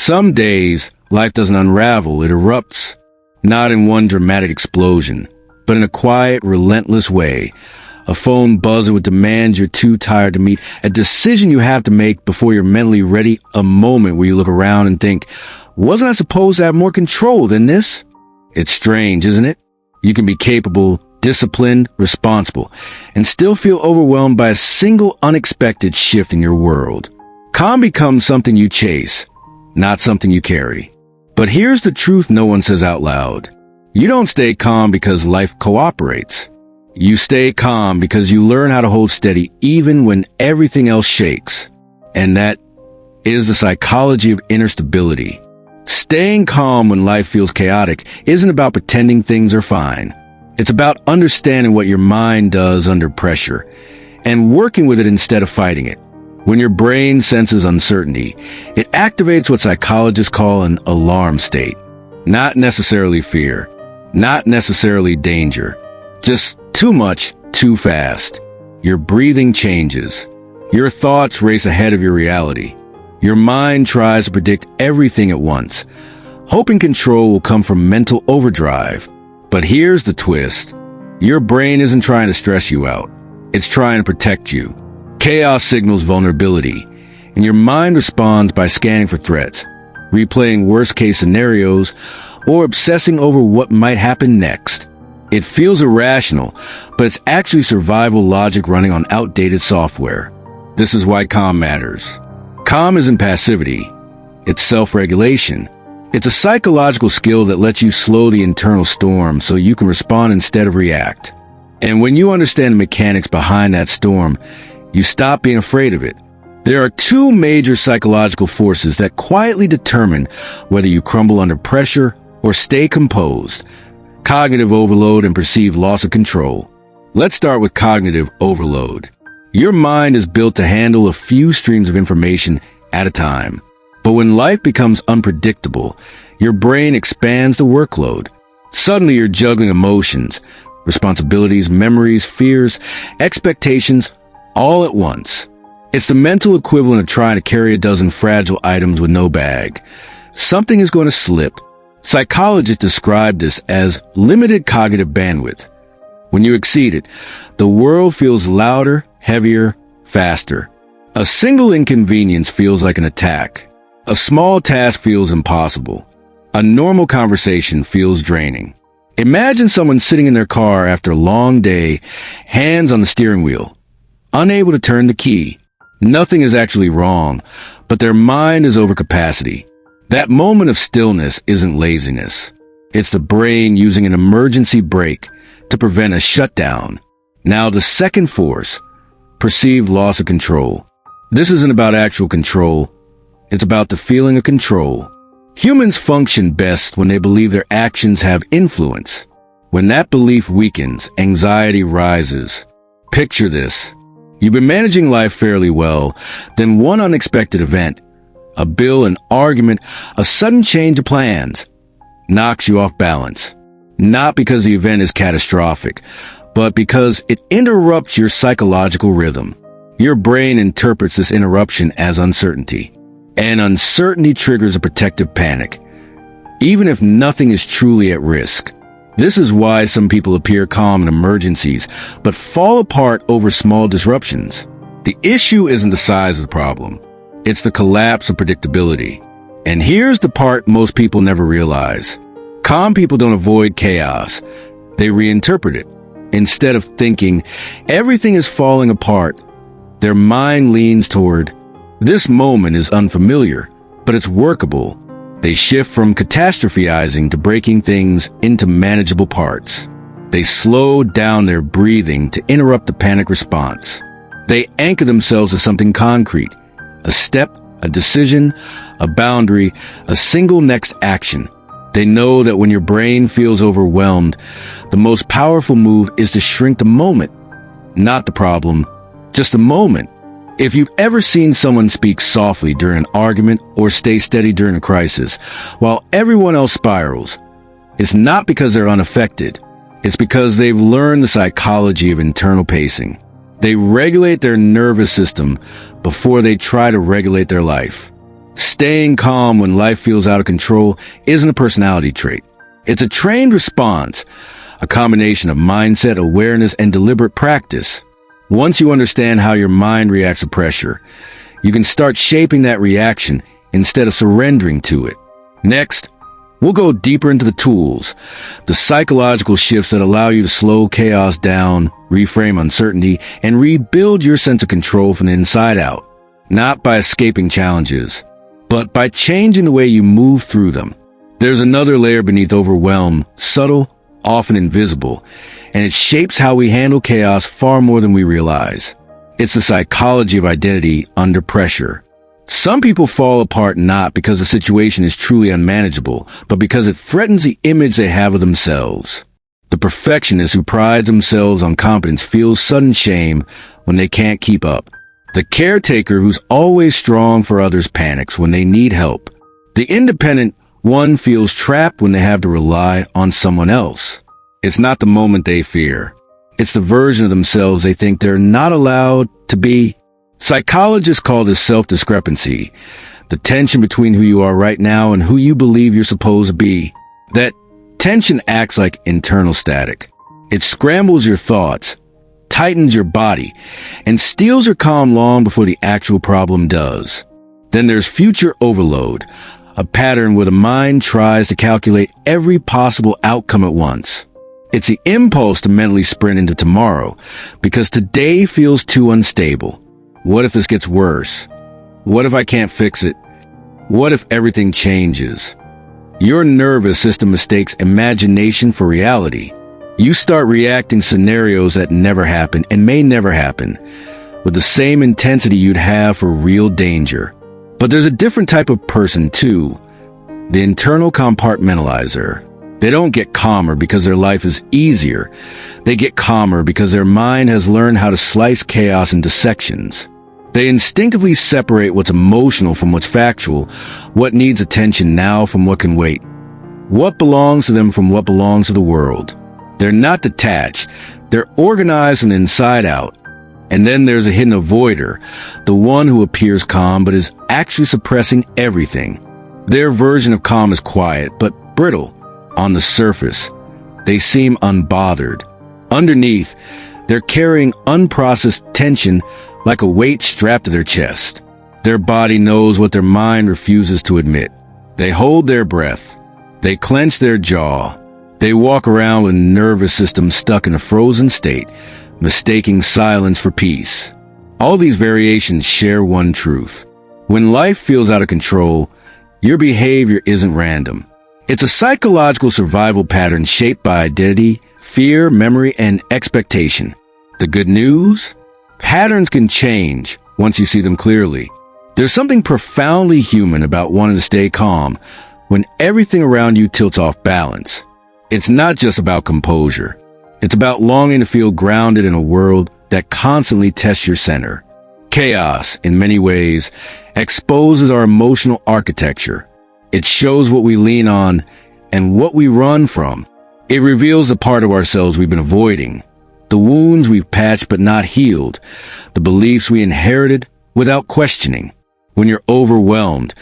Some days, life doesn't unravel, it erupts. Not in one dramatic explosion, but in a quiet, relentless way. A phone buzzer with demands you're too tired to meet. A decision you have to make before you're mentally ready. A moment where you look around and think, wasn't I supposed to have more control than this? It's strange, isn't it? You can be capable, disciplined, responsible, and still feel overwhelmed by a single unexpected shift in your world. Calm becomes something you chase, not something you carry. But here's the truth no one says out loud. You don't stay calm because life cooperates. You stay calm because you learn how to hold steady even when everything else shakes. And that is the psychology of inner stability. Staying calm when life feels chaotic isn't about pretending things are fine. It's about understanding what your mind does under pressure and working with it instead of fighting it. When your brain senses uncertainty, it activates what psychologists call an alarm state. Not necessarily fear, not necessarily danger, just too much, too fast. Your breathing changes. Your thoughts race ahead of your reality. Your mind tries to predict everything at once, hoping control will come from mental overdrive. But here's the twist. Your brain isn't trying to stress you out. It's trying to protect you. Chaos signals vulnerability, and your mind responds by scanning for threats, replaying worst-case scenarios, or obsessing over what might happen next. It feels irrational, but it's actually survival logic running on outdated software. This is why calm matters. Calm isn't passivity. It's self-regulation. It's a psychological skill that lets you slow the internal storm so you can respond instead of react. And when you understand the mechanics behind that storm, you stop being afraid of it. There are two major psychological forces that quietly determine whether you crumble under pressure or stay composed: cognitive overload and perceived loss of control. Let's start with cognitive overload. Your mind is built to handle a few streams of information at a time. But when life becomes unpredictable, your brain expands the workload. Suddenly you're juggling emotions, responsibilities, memories, fears, expectations, all at once. It's the mental equivalent of trying to carry a dozen fragile items with no bag. Something is going to slip. Psychologists describe this as limited cognitive bandwidth. When you exceed it, the world feels louder, heavier, faster. A single inconvenience feels like an attack. A small task feels impossible. A normal conversation feels draining. Imagine someone sitting in their car after a long day, hands on the steering wheel, unable to turn the key. Nothing is actually wrong, but their mind is over capacity. That moment of stillness isn't laziness. It's the brain using an emergency brake to prevent a shutdown. Now the second force, perceived loss of control. This isn't about actual control. It's about the feeling of control. Humans function best when they believe their actions have influence. When that belief weakens, anxiety rises. Picture this. You've been managing life fairly well, then one unexpected event, a bill, an argument, a sudden change of plans, knocks you off balance. Not because the event is catastrophic, but because it interrupts your psychological rhythm. Your brain interprets this interruption as uncertainty. And uncertainty triggers a protective panic, even if nothing is truly at risk. This is why some people appear calm in emergencies, but fall apart over small disruptions. The issue isn't the size of the problem. It's the collapse of predictability. And here's the part most people never realize. Calm people don't avoid chaos. They reinterpret it. Instead of thinking, everything is falling apart, their mind leans toward, this moment is unfamiliar, but it's workable. They shift from catastrophizing to breaking things into manageable parts. They slow down their breathing to interrupt the panic response. They anchor themselves to something concrete, a step, a decision, a boundary, a single next action. They know that when your brain feels overwhelmed, the most powerful move is to shrink the moment, not the problem, just the moment. If you've ever seen someone speak softly during an argument or stay steady during a crisis, while everyone else spirals, it's not because they're unaffected. It's because they've learned the psychology of internal pacing. They regulate their nervous system before they try to regulate their life. Staying calm when life feels out of control isn't a personality trait. It's a trained response, a combination of mindset, awareness, and deliberate practice. Once you understand how your mind reacts to pressure, you can start shaping that reaction instead of surrendering to it. Next, we'll go deeper into the tools, the psychological shifts that allow you to slow chaos down, reframe uncertainty, and rebuild your sense of control from the inside out. Not by escaping challenges, but by changing the way you move through them. There's another layer beneath overwhelm, subtle, often invisible, and it shapes how we handle chaos far more than we realize. It's the psychology of identity under pressure. Some people fall apart not because the situation is truly unmanageable, but because it threatens the image they have of themselves. The perfectionist who prides themselves on competence feels sudden shame when they can't keep up. The caretaker who's always strong for others panics when they need help. The independent one feels trapped when they have to rely on someone else. It's not the moment they fear. It's the version of themselves they think they're not allowed to be. Psychologists call this self-discrepancy, the tension between who you are right now and who you believe you're supposed to be. That tension acts like internal static. It scrambles your thoughts, tightens your body, and steals your calm long before the actual problem does. Then there's future overload, a pattern where the mind tries to calculate every possible outcome at once. It's the impulse to mentally sprint into tomorrow, because today feels too unstable. What if this gets worse? What if I can't fix it? What if everything changes? Your nervous system mistakes imagination for reality. You start reacting scenarios that never happen and may never happen, with the same intensity you'd have for real danger. But there's a different type of person too, the internal compartmentalizer. They don't get calmer because their life is easier. They get calmer because their mind has learned how to slice chaos into sections. They instinctively separate what's emotional from what's factual, what needs attention now from what can wait, what belongs to them from what belongs to the world. They're not detached. They're organized from the inside out. And then there's a hidden avoider, the one who appears calm but is actually suppressing everything. Their version of calm is quiet but brittle. On the surface, they seem unbothered. Underneath, they're carrying unprocessed tension like a weight strapped to their chest. Their body knows what their mind refuses to admit. They hold their breath. They clench their jaw. They walk around with nervous systems stuck in a frozen state, mistaking silence for peace. All these variations share one truth. When life feels out of control, your behavior isn't random. It's a psychological survival pattern shaped by identity, fear, memory, and expectation. The good news? Patterns can change once you see them clearly. There's something profoundly human about wanting to stay calm when everything around you tilts off balance. It's not just about composure. It's about longing to feel grounded in a world that constantly tests your center. Chaos, in many ways, exposes our emotional architecture. It shows what we lean on and what we run from. It reveals the part of ourselves we've been avoiding, the wounds we've patched but not healed, the beliefs we inherited without questioning. When you're overwhelmed,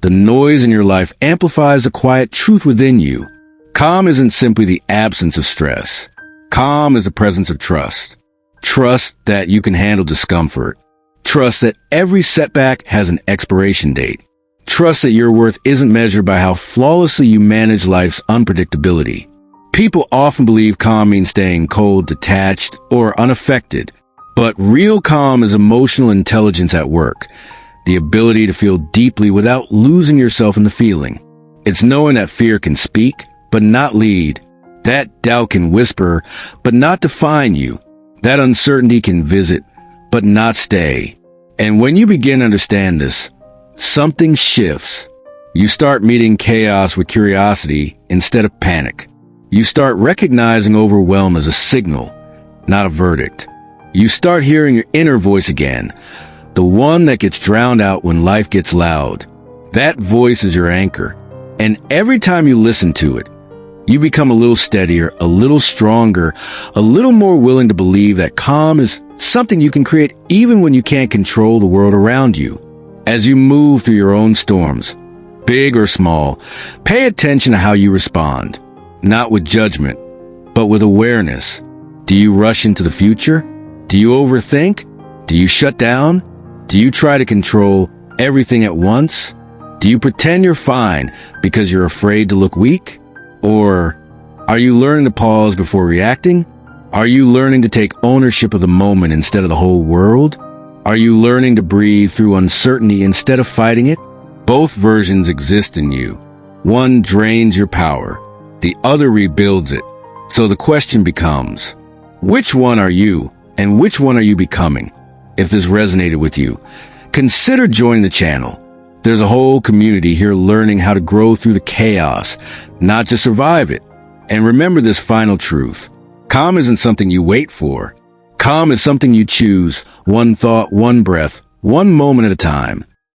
the noise in your life amplifies the quiet truth within you. Calm isn't simply the absence of stress. Calm is the presence of trust. Trust that you can handle discomfort. Trust that every setback has an expiration date. Trust that your worth isn't measured by how flawlessly you manage life's unpredictability. People often believe calm means staying cold, detached, or unaffected. But real calm is emotional intelligence at work, the ability to feel deeply without losing yourself in the feeling. It's knowing that fear can speak, but not lead. That doubt can whisper, but not define you. That uncertainty can visit, but not stay. And when you begin to understand this, something shifts. You start meeting chaos with curiosity instead of panic. You start recognizing overwhelm as a signal, not a verdict. You start hearing your inner voice again, the one that gets drowned out when life gets loud. That voice is your anchor. And every time you listen to it, you become a little steadier, a little stronger, a little more willing to believe that calm is something you can create even when you can't control the world around you. As you move through your own storms, big or small, pay attention to how you respond, not with judgment, but with awareness. Do you rush into the future? Do you overthink? Do you shut down? Do you try to control everything at once? Do you pretend you're fine because you're afraid to look weak? Or are you learning to pause before reacting? Are you learning to take ownership of the moment instead of the whole world? Are you learning to breathe through uncertainty instead of fighting it? Both versions exist in you. One drains your power, the other rebuilds it. So the question becomes, which one are you and which one are you becoming? If this resonated with you, consider joining the channel. There's a whole community here learning how to grow through the chaos, not just survive it. And remember this final truth. Calm isn't something you wait for. Calm is something you choose, one thought, one breath, one moment at a time.